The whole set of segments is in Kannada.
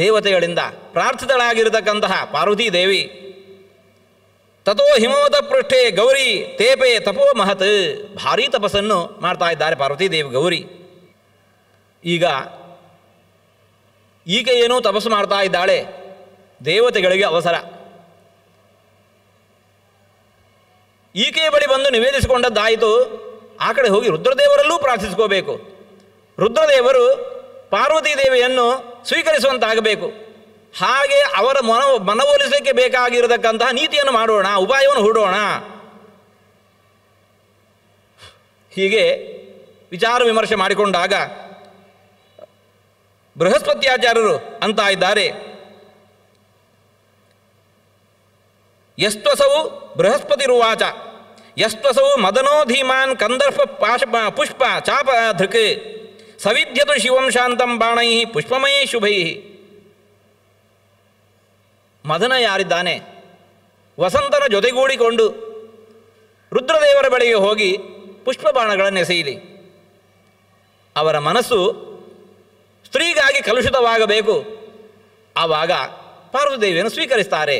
ದೇವತೆಗಳಿಂದ ಪ್ರಾರ್ಥಿತಳಾಗಿರತಕ್ಕಂತಹ ಪಾರ್ವತೀ ದೇವಿ ತಥೋ ಹಿಮವತ ಪೃಷ್ಠೆ ಗೌರಿ ತೇಪೆ ತಪೋ ಮಹತ್, ಭಾರೀ ತಪಸ್ಸನ್ನು ಮಾಡ್ತಾ ಇದ್ದಾರೆ ಪಾರ್ವತೀ ದೇವಿ ಗೌರಿ. ಈಗ ಈಕೆ ಏನೋ ತಪಸ್ಸು ಮಾಡ್ತಾ ಇದ್ದಾಳೆ, ದೇವತೆಗಳಿಗೆ ಅವಸರ. ಈಕೆಯ ಬಳಿ ಬಂದು ನಿವೇದಿಸಿಕೊಂಡದ್ದಾಯಿತು, ಆ ಕಡೆ ಹೋಗಿ ರುದ್ರದೇವರಲ್ಲೂ ಪ್ರಾರ್ಥಿಸ್ಕೋಬೇಕು. ರುದ್ರದೇವರು ಪಾರ್ವತೀ ದೇವಿಯನ್ನು ಸ್ವೀಕರಿಸುವಂತಾಗಬೇಕು. ಹಾಗೆ ಅವರ ಮನವೊಲಿಸಲಿಕ್ಕೆ ಬೇಕಾಗಿರತಕ್ಕಂತಹ ನೀತಿಯನ್ನು ಮಾಡೋಣ, ಉಪಾಯವನ್ನು ಹೂಡೋಣ. ಹೀಗೆ ವಿಚಾರ ವಿಮರ್ಶೆ ಮಾಡಿಕೊಂಡಾಗ ಬೃಹಸ್ಪತ್ಯಾಚಾರ್ಯರು ಅಂತ ಇದ್ದಾರೆ, ಯಸ್ತ್ವಸೌ ಬೃಹಸ್ಪತಿರುವಾಚ ಯಸ್ತ್ವಸೌ ಮದನೋ ಧೀಮಾನ್ ಕಂದರ್ಪ ಪುಷ್ಪ ಚಾಪ ಧೃಕ್ ಸವಿಧ್ಯತು ಶಿವಂ ಶಾಂತಂ ಬಾಣೈ ಪುಷ್ಪಮಯೇ ಶುಭೈ. ಮದನ ಯಾರಿದ್ದಾನೆ, ವಸಂತನ ಜೊತೆಗೂಡಿಕೊಂಡು ರುದ್ರದೇವರ ಬಳಿಗೆ ಹೋಗಿ ಪುಷ್ಪ ಬಾಣಗಳನ್ನು ಎಸೆಯಲಿ. ಅವರ ಮನಸ್ಸು ಸ್ತ್ರೀಗಾಗಿ ಕಲುಷಿತವಾಗಬೇಕು. ಆವಾಗ ಪಾರ್ವತೀದೇವಿಯನ್ನು ಸ್ವೀಕರಿಸ್ತಾರೆ.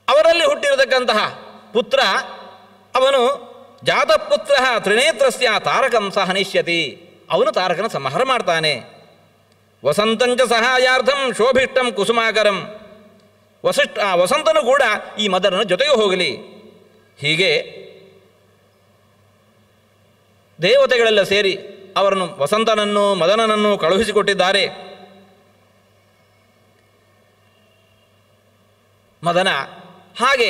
ಅವರಲ್ಲಿ ಹುಟ್ಟಿರತಕ್ಕಂತಹ ಪುತ್ರ ಅವನು ಜಾತಪುತ್ರ ತ್ರಿನೇತ್ರಸ್ಯ ತಾರಕಂ ಸಹ ಹನಿಷ್ಯತಿ, ಅವನು ತಾರಕನ ಸಂಹಾರ ಮಾಡ್ತಾನೆ. ವಸಂತಂಚ ಸಹಾಯಾರ್ಥಂ ಶೋಭಿಷ್ಟಂ ಕುಸುಮಾಕರಂ, ವಸಂತನು ಕೂಡ ಈ ಮದನನ ಜೊತೆಗೆ ಹೋಗಲಿ. ಹೀಗೆ ದೇವತೆಗಳೆಲ್ಲ ಸೇರಿ ಅವರನ್ನು ವಸಂತನನ್ನು ಮದನನನ್ನು ಕಳುಹಿಸಿಕೊಟ್ಟಿದ್ದಾರೆ. ಮದನ ಹಾಗೆ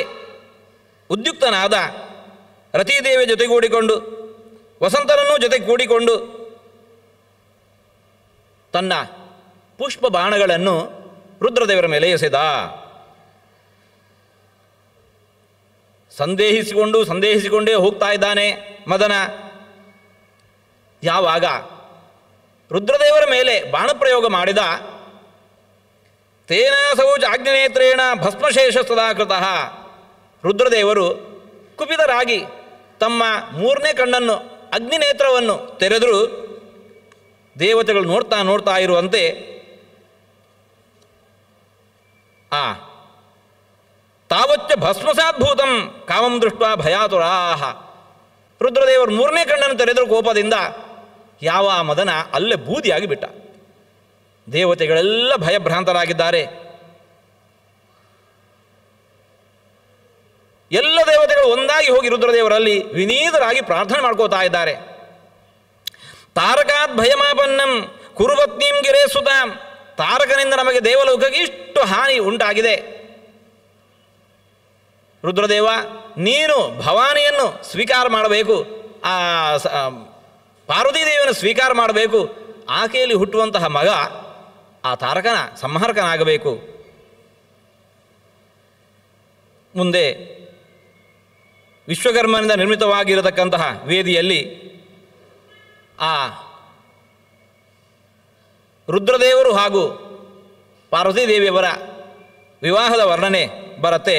ಉದ್ಯುಕ್ತನಾದ ರತೀದೇವಿಯ ಜೊತೆಗೂಡಿಕೊಂಡು ವಸಂತನನ್ನು ಜೊತೆಗೆ ಕೂಡಿಕೊಂಡು ತನ್ನ ಪುಷ್ಪ ಬಾಣಗಳನ್ನು ರುದ್ರದೇವರ ಮೇಲೆ ಎಸೆದ. ಸಂದೇಹಿಸಿಕೊಂಡೇ ಹೋಗ್ತಾ ಇದ್ದಾನೆ ಮದನ. ಯಾವಾಗ ರುದ್ರದೇವರ ಮೇಲೆ ಬಾಣಪ್ರಯೋಗ ಮಾಡಿದ, ತೇನಾಸೌ ಚಾಗ್ನೇತ್ರೇಣ ಭಸ್ಮಶೇಷ ಸದಾಕೃತಃ, ರುದ್ರದೇವರು ಕುಪಿತರಾಗಿ ತಮ್ಮ ಮೂರನೇ ಕಣ್ಣನ್ನು ಅಗ್ನಿನೇತ್ರವನ್ನು ತೆರೆದರೂ ದೇವತೆಗಳು ನೋಡ್ತಾ ಇರುವಂತೆ ತಾವಚ್ಚ ಭಸ್ಮಸಾದ್ಭೂತಂ ಕಾಮಂ ದೃಷ್ಟ ಭಯಾತುರಾಹ. ರುದ್ರದೇವರು ಮೂರನೇ ಕಣ್ಣನ್ನು ತೆರೆದರೂ ಕೋಪದಿಂದ ಯಾವ ಮದನ ಅಲ್ಲೇ ಬೂದಿಯಾಗಿ ಬಿಟ್ಟ. ದೇವತೆಗಳೆಲ್ಲ ಭಯಭ್ರಾಂತರಾಗಿದ್ದಾರೆ. ಎಲ್ಲ ದೇವತೆಗಳು ಒಂದಾಗಿ ಹೋಗಿ ರುದ್ರದೇವರಲ್ಲಿ ವಿನೀತರಾಗಿ ಪ್ರಾರ್ಥನೆ ಮಾಡ್ಕೋತಾ ಇದ್ದಾರೆ. ತಾರಕಾತ್ ಭಯಮಾಪನ್ನಂ ಕುರುಪತ್ನೀಂ ಗಿರೇ ಸುತಾಂ, ತಾರಕನಿಂದ ನಮಗೆ ದೇವಲೋಕಕ್ಕೆ ಇಷ್ಟು ಹಾನಿ ಉಂಟಾಗಿದೆ. ರುದ್ರದೇವ, ನೀನು ಭವಾನಿಯನ್ನು ಸ್ವೀಕಾರ ಮಾಡಬೇಕು, ಆ ಪಾರ್ವತೀದೇವಿಯನ್ನು ಸ್ವೀಕಾರ ಮಾಡಬೇಕು. ಆಕೆಯಲ್ಲಿ ಹುಟ್ಟುವಂತಹ ಮಗ ಆ ತಾರಕನ ಸಂಹಾರಕನಾಗಬೇಕು. ಮುಂದೆ ವಿಶ್ವಕರ್ಮನಿಂದ ನಿರ್ಮಿತವಾಗಿರತಕ್ಕಂತಹ ವೇದಿಯಲ್ಲಿ ಆ ರುದ್ರದೇವರು ಹಾಗೂ ಪಾರ್ವತೀದೇವಿಯವರ ವಿವಾಹದ ವರ್ಣನೆ ಬರುತ್ತೆ.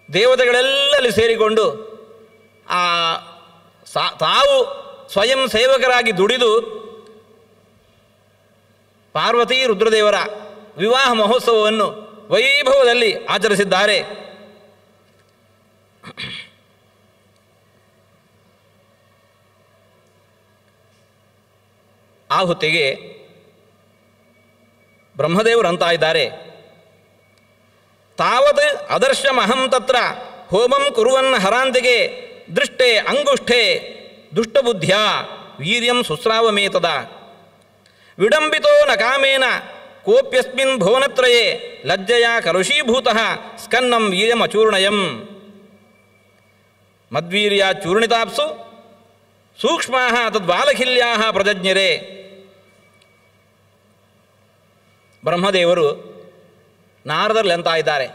ದೇವತೆಗಳೆಲ್ಲಲ್ಲಿ ಸೇರಿಕೊಂಡು ತಾವು ಸ್ವಯಂ ಸೇವಕರಾಗಿ ದುಡಿದು ಪಾರ್ವತಿ ರುದ್ರದೇವರ ವಿವಾಹ ಮಹೋತ್ಸವವನ್ನು ವೈಭವದಲ್ಲಿ ಆಚರಿಸಿದ್ದಾರೆ. ಆ ಹೊತ್ತಿಗೆ ಬ್ರಹ್ಮದೇವರು ಅಂತ ಇದ್ದಾರೆ, ತಾವತ್ ಅದರ್ಶಮಹಂ ತತ್ರ ಹೋಮಂ ಕುರುವನ್ ಹರಾಂತಿಗೆ ದೃಷ್ಟೇ ಅಂಗುಷ್ಠೆ ದುಷ್ಟಬುದ್ಧಿಯ ವೀರ್ಯಂ ಸುಸ್ರಾವಮೇತದ ವಿಡಂಬಿತೋ ನ ಕಾಮೇನ ಕೋಪ್ಯಸ್ಮಿನ್ ಭುವನತ್ರಯೇ ಲಜ್ಜಯ ಕಲುಷೀಭೂತಃ ಸ್ಕನ್ನಂ ವೀರ್ಯಮಚೂರ್ಣಯಂ ಮದ್ವೀರ್ಯ ಚೂರ್ಣಿತಾಪ್ಸು ಸೂಕ್ಷ್ಮಾಃ ತದ್ವಾಲಖಿಲ್ಯಾಃ ಪ್ರಜಜ್ಞರೆ. ಬ್ರಹ್ಮದೇವರು ನಾರದರಲ್ಲಿ ಅಂತ ಇದ್ದಾರೆ,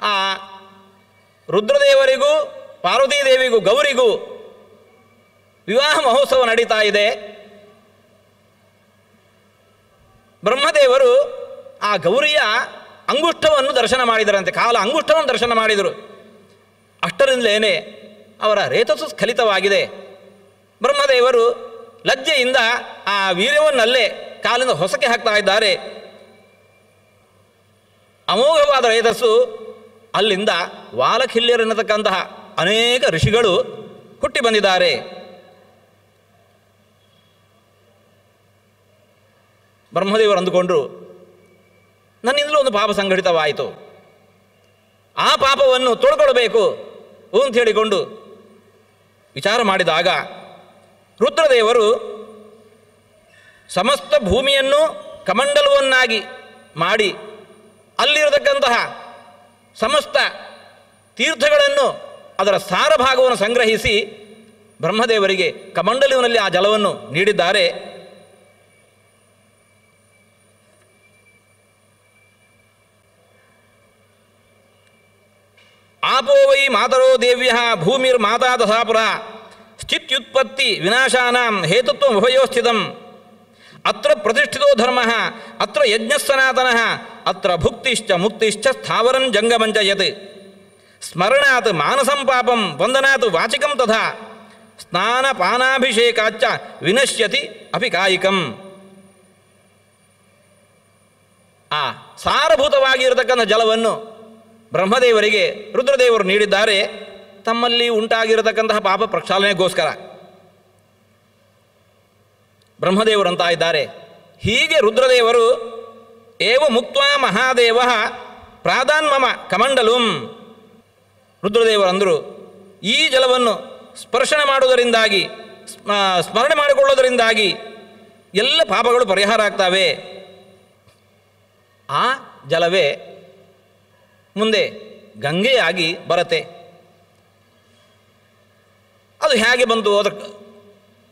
ಆ ರುದ್ರದೇವರಿಗೂ ಪಾರ್ವತೀದೇವಿಗೂ ಗೌರಿಗೂ ವಿವಾಹ ಮಹೋತ್ಸವ ನಡೀತಾ ಇದೆ. ಬ್ರಹ್ಮದೇವರು ಆ ಗೌರಿಯ ಅಂಗುಷ್ಠವನ್ನು ದರ್ಶನ ಮಾಡಿದರಂತೆ, ಕಾಲ ಅಂಗುಷ್ಠವನ್ನು ದರ್ಶನ ಮಾಡಿದರು. ಅಷ್ಟರಿಂದಲೇ ಅವರ ರೇತಸ್ಸು ಸ್ಖಲಿತವಾಗಿದೆ. ಬ್ರಹ್ಮದೇವರು ಲಜ್ಜೆಯಿಂದ ಆ ವೀರ್ಯವನ್ನಲ್ಲೇ ಕಾಲಿಂದ ಹೊಸಕ್ಕೆ ಹಾಕ್ತಾ ಇದ್ದಾರೆ. ಅಮೋಘವಾದ ರೇತಸ್ಸು. ಅಲ್ಲಿಂದ ವಾಲಖಿಲ್ಯರೆನ್ನತಕ್ಕಂತಹ ಅನೇಕ ಋಷಿಗಳು ಹುಟ್ಟಿ ಬಂದಿದ್ದಾರೆ. ಬ್ರಹ್ಮದೇವರು ಅಂದುಕೊಂಡರು, ನನ್ನಿಂದಲೂ ಒಂದು ಪಾಪ ಸಂಘಟಿತವಾಯಿತು, ಆ ಪಾಪವನ್ನು ತೊಳ್ಕೊಳ್ಬೇಕು ಅಂತ ಹೇಳಿಕೊಂಡು ವಿಚಾರ ಮಾಡಿದಾಗ ರುದ್ರದೇವರು ಸಮಸ್ತ ಭೂಮಿಯನ್ನು ಕಮಂಡಲವನ್ನಾಗಿ ಮಾಡಿ ಅಲ್ಲಿರತಕ್ಕಂತಹ ಸಮಸ್ತ ತೀರ್ಥಗಳನ್ನು ಅದರ ಸಾರ ಭಾಗವನ್ನು ಸಂಗ್ರಹಿಸಿ ಬ್ರಹ್ಮದೇವರಿಗೆ ಕಮಂಡಲುವಿನಲ್ಲಿ ಆ ಜಲವನ್ನು ನೀಡಿದ್ದಾರೆ. ಆಪೋ ವೈ ಮಾತರೋ ದೇವ್ಯ ಭೂಮಿರ್ ಮಾತಾ ದಶಾಪುರ ಸ್ಥಿತ್ಯುತ್ಪತ್ತಿ ವಿನಾಶಾನಾಂ ಹೇತುತ್ವ ಉಭಯೋಸ್ಥಿತಂ ಅತ್ರ ಪ್ರತಿಷ್ಠಿತೋ ಧರ್ಮ ಅತ್ರ ಯಜ್ಞಸ್ಸನಾತನಃ ಅತ್ರ ಭುಕ್ತಿಶ್ಚ ಮುಕ್ತಿಶ್ಚ ಸ್ಥಾವರಂ ಜಂಗಮಂಚ ಯತ್ ಸ್ಮರಣಾತ್ ಮಾನಸಂ ಪಾಪಂ ವಂದನಾತ್ ವಾಚಿಕಂ ತಥಾ ಸ್ನಾನ ಪಾನಾಭಿಷೇಕಾಚ್ಚ ವಿನಶ್ಯತಿ ಅಪಿ ಕಾಯಿಕಂ. ಆ ಸಾರಭೂತವಾಗಿರತಕ್ಕಂಥ ಜಲವನ್ನು ಬ್ರಹ್ಮದೇವರಿಗೆ ರುದ್ರದೇವರು ನೀಡಿದ್ದಾರೆ, ತಮ್ಮಲ್ಲಿ ಉಂಟಾಗಿರತಕ್ಕಂತಹ ಪಾಪ ಪ್ರಕ್ಷಾಳನೆಗೋಸ್ಕರ. ಬ್ರಹ್ಮದೇವರು ಅಂತ ಇದ್ದಾರೆ. ಹೀಗೆ ರುದ್ರದೇವರು ಏವ ಮುಕ್ತ್ವಾ ಮಹಾದೇವ ಪ್ರಾಧಾನ್ಮಮ ಕಮಂಡಲುಂ. ರುದ್ರದೇವರು ಅಂದರು, ಈ ಜಲವನ್ನು ಸ್ಪರ್ಶನ ಮಾಡುವುದರಿಂದಾಗಿ ಸ್ಮರಣೆ ಮಾಡಿಕೊಳ್ಳೋದರಿಂದಾಗಿ ಎಲ್ಲ ಪಾಪಗಳು ಪರಿಹಾರ ಆಗ್ತವೆ. ಆ ಜಲವೇ ಮುಂದೆ ಗಂಗೆಯಾಗಿ ಬರುತ್ತೆ. ಅದು ಹೇಗೆ ಬಂತು ಅದಕ್ಕೆ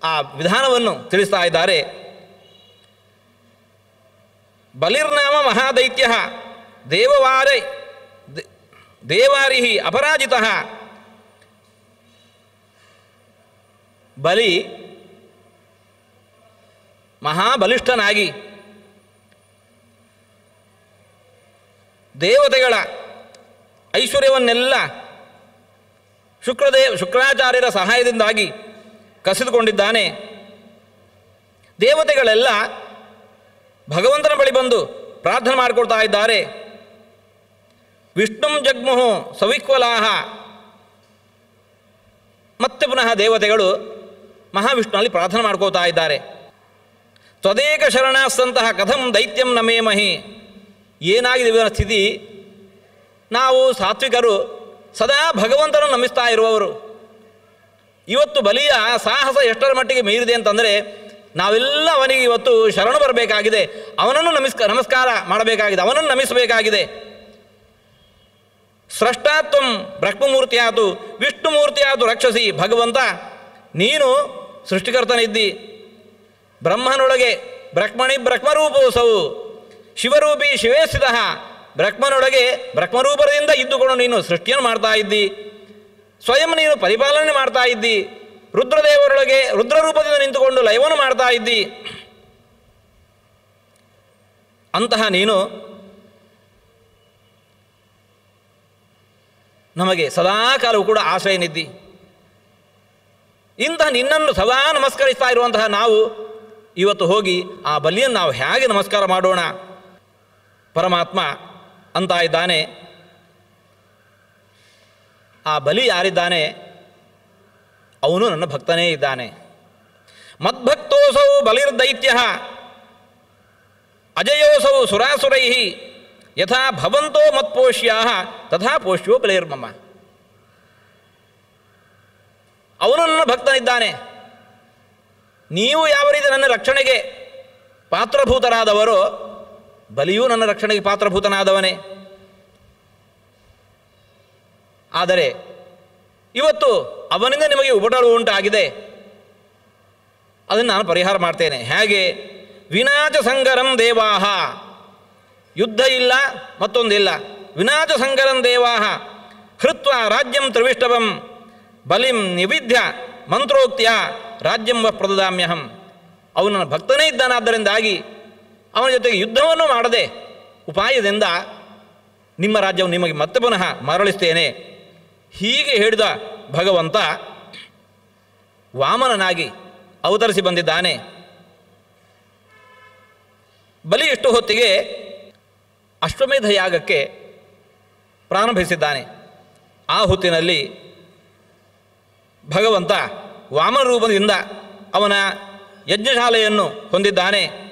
ಆ ವಿಧಾನವನ್ನು ತಿಳಿಸ್ತಾ ಇದ್ದಾರೆ. ಬಲಿರ್ನಾಮ ಮಹಾದೈತ್ಯ ದೇವಾರಿ ಅಪರಾಜಿತ. ಬಲಿ ಮಹಾಬಲಿಷ್ಠನಾಗಿ ದೇವತೆಗಳ ಐಶ್ವರ್ಯವನ್ನೆಲ್ಲ ಶುಕ್ರಾಚಾರ್ಯರ ಸಹಾಯದಿಂದಾಗಿ ಕಸಿದುಕೊಂಡಿದ್ದಾನೆ. ದೇವತೆಗಳೆಲ್ಲ ಭಗವಂತನ ಬಳಿ ಬಂದು ಪ್ರಾರ್ಥನೆ ಮಾಡಿಕೊಳ್ತಾ ಇದ್ದಾರೆ. ವಿಷ್ಣುಂ ಜಗ್ಮುಹು ಸವಿಕ್ವಲಾಹ. ಮತ್ತೆ ಪುನಃ ದೇವತೆಗಳು ಮಹಾವಿಷ್ಣುವಲ್ಲಿ ಪ್ರಾರ್ಥನೆ ಮಾಡ್ಕೋತಾ ಇದ್ದಾರೆ. ತ್ವದೇಕ ಶರಣಾಸ್ತಂತಹ ಕಥಂ ದೈತ್ಯಂ ನಮೇಮಹಿ. ಏನಾಗಿದೆ ಇವರ ಸ್ಥಿತಿ? ನಾವು ಸಾತ್ವಿಕರು ಸದಾ ಭಗವಂತನನ್ನು ನಮಿಸ್ತಾ ಇರುವವರು. ಇವತ್ತು ಬಲಿಯ ಸಾಹಸ ಎಷ್ಟರ ಮಟ್ಟಿಗೆ ಮೀರಿದೆ ಅಂತಂದರೆ ನಾವೆಲ್ಲ ಅವನಿಗೆ ಇವತ್ತು ಶರಣು ಬರಬೇಕಾಗಿದೆ, ಅವನನ್ನು ನಮಸ್ಕಾರ ಮಾಡಬೇಕಾಗಿದೆ, ಅವನನ್ನು ನಮಿಸಬೇಕಾಗಿದೆ. ಸ್ರಷ್ಟಾತ್ವಂ ಬ್ರಹ್ಮಮೂರ್ತಿಯಾತು ವಿಷ್ಣುಮೂರ್ತಿಯಾತು ರಕ್ಷಸಿ. ಭಗವಂತ ನೀನು ಸೃಷ್ಟಿಕರ್ತನಿದ್ದಿ. ಬ್ರಹ್ಮನೊಳಗೆ ಬ್ರಹ್ಮಣಿ ಬ್ರಹ್ಮರೂಪೋಸವು ಶಿವರೂಪಿ ಶಿವೇ ಸ್ಥಿತಃ. ಬ್ರಹ್ಮನೊಳಗೆ ಬ್ರಹ್ಮರೂಪದಿಂದ ಇದ್ದುಕೊಂಡು ನೀನು ಸೃಷ್ಟಿಯನ್ನು ಮಾಡ್ತಾ ಇದ್ದಿ, ಸ್ವಯಂ ನೀನು ಪರಿಪಾಲನೆ ಮಾಡ್ತಾ ಇದ್ದಿ. ರುದ್ರದೇವರೊಳಗೆ ರುದ್ರರೂಪದಿಂದ ನಿಂತುಕೊಂಡು ಲಯವನ್ನು ಮಾಡ್ತಾ ಇದ್ದಿ. ಅಂತಹ ನೀನು ನಮಗೆ ಸದಾಕಾಲವೂ ಕೂಡ ಆಶ್ರಯನಿದ್ದಿ. ಇಂತಹ ನಿನ್ನನ್ನು ಸದಾ ನಮಸ್ಕರಿಸ್ತಾ ಇರುವಂತಹ ನಾವು ಇವತ್ತು ಹೋಗಿ ಆ ಬಲಿಯನ್ನು ನಾವು ಹೇಗೆ ನಮಸ್ಕಾರ ಮಾಡೋಣ? ಪರಮಾತ್ಮ ಅಂತ ಇದ್ದಾನೆ. ಆ ಬಲಿ ಯಾರಿದ್ದಾನೆ ಅವನು ನನ್ನ ಭಕ್ತನೇ ಇದ್ದಾನೆ. ಮದ್ಭಕ್ತೋಸೌ ಬಲಿರ್ದೈತ್ಯ ಅಜಯೋಸೌ ಸುರಾಸುರೈ ಯಥಾ ಭವಂತೋ ಮತ್ಪೋಷ್ಯಾ ತಥಾ ಪೋಷ್ಯೋ ಬಲಿರ್ಮಮ. ಅವನು ನನ್ನ ಭಕ್ತನಿದ್ದಾನೆ. ನೀವು ಯಾವ ರೀತಿ ನನ್ನ ರಕ್ಷಣೆಗೆ ಪಾತ್ರಭೂತರಾದವರೋ ಬಲಿಯೂ ನನ್ನ ರಕ್ಷಣೆಗೆ ಪಾತ್ರಭೂತನಾದವನೇ. ಆದರೆ ಇವತ್ತು ಅವನಿಂದ ನಿಮಗೆ ಉಪಟಳು ಉಂಟಾಗಿದೆ, ಅದನ್ನು ನಾನು ಪರಿಹಾರ ಮಾಡ್ತೇನೆ. ಹೇಗೆ? ವಿನಾಶ ಸಂಗರಂ ದೇವಾಹ. ಯುದ್ಧ ಇಲ್ಲ, ಮತ್ತೊಂದಿಲ್ಲ. ವಿನಾಶ ಸಂಗರಂ ದೇವಾಹ ಹೃತ್ವ ರಾಜ್ಯಂ ತ್ರಿವಿಷ್ಟವಂ ಬಲಿಂ ನಿವಿಧ್ಯ ಮಂತ್ರೋಕ್ತಿಯ ರಾಜ್ಯಂ ವ ಪ್ರದದಾಮ್ಯಹಂ. ಅವನು ನನ್ನ ಭಕ್ತನೇ ಇದ್ದಾನಾದ್ದರಿಂದಾಗಿ ಅವನ ಜೊತೆಗೆ ಯುದ್ಧವನ್ನು ಮಾಡದೆ ಉಪಾಯದಿಂದ ನಿಮ್ಮ ರಾಜ್ಯವನ್ನು ನಿಮಗೆ ಮತ್ತೆ ಪುನಃ ಮರಳಿಸ್ತೇನೆ. ಹೀಗೆ ಹೇಳಿದ ಭಗವಂತ ವಾಮನನಾಗಿ ಅವತರಿಸಿ ಬಂದಿದ್ದಾನೆ. ಬಲಿ ಇಷ್ಟು ಹೊತ್ತಿಗೆ ಅಶ್ವಮೇಧ ಯಾಗಕ್ಕೆ ಪ್ರಾರಂಭಿಸಿದ್ದಾನೆ. ಆ ಹೊತ್ತಿನಲ್ಲಿ ಭಗವಂತ ವಾಮನ ರೂಪದಿಂದ ಅವನ ಯಜ್ಞಶಾಲೆಯನ್ನು ಹೊಂದಿದ್ದಾನೆ.